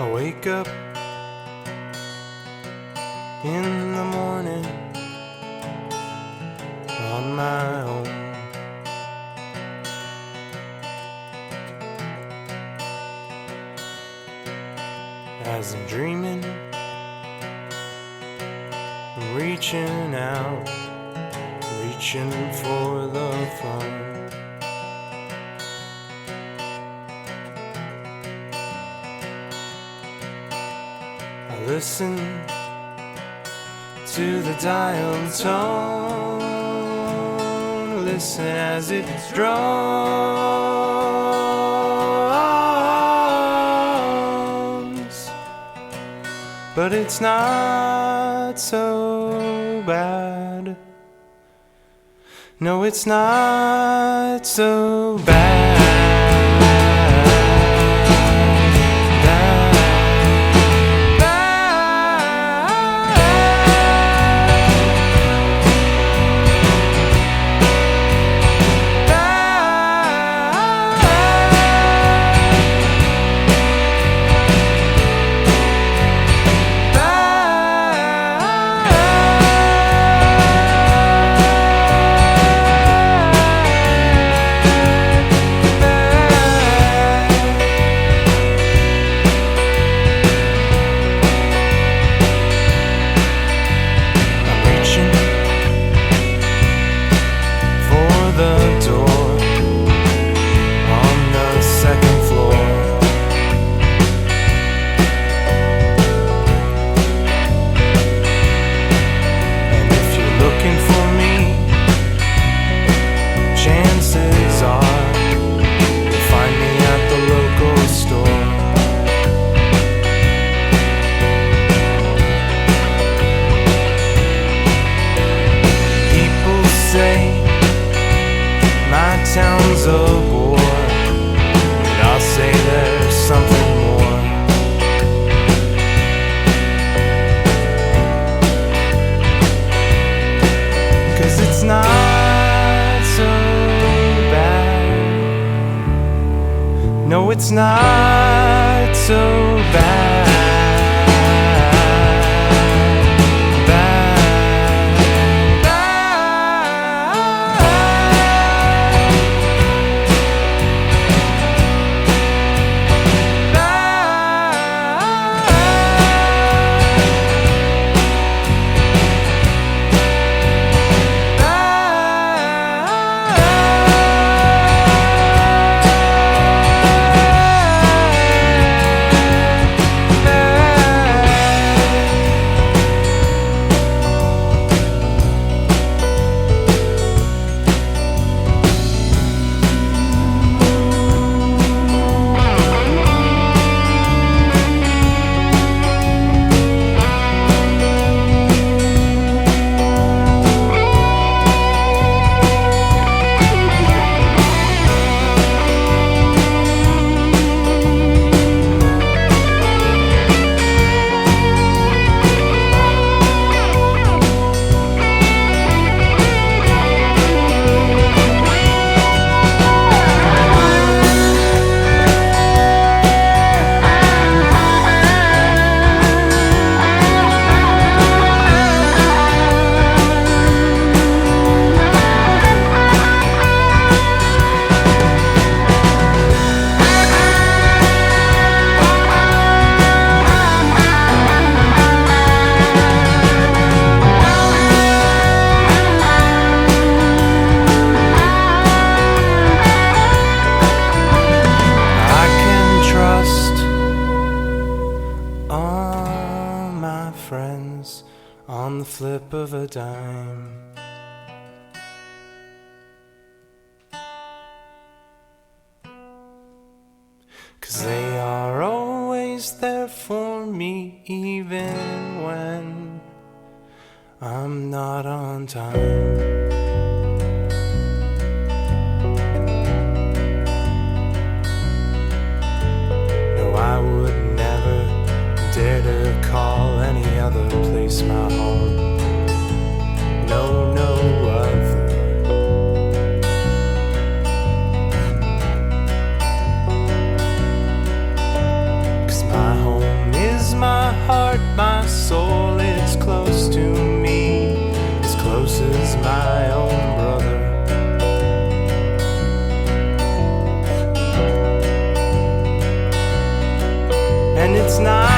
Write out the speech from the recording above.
I wake up in the morning on my own. As I'm dreaming, I'm reaching out, reaching for the phone. I listen to the dial tone, listen as it drones, but it's not so bad. No, it's not so bad. Sounds a bore, but I'll say there's something more. 'Cause it's not so bad. No, it's not so bad. On the flip of a dime, "'Cause they are always there for me, even when I'm not on time. No, I would never dare to call any other place my home. No, no other. 'Cause my home heart, my soul, it's close to me, as close as my own brother. And it's not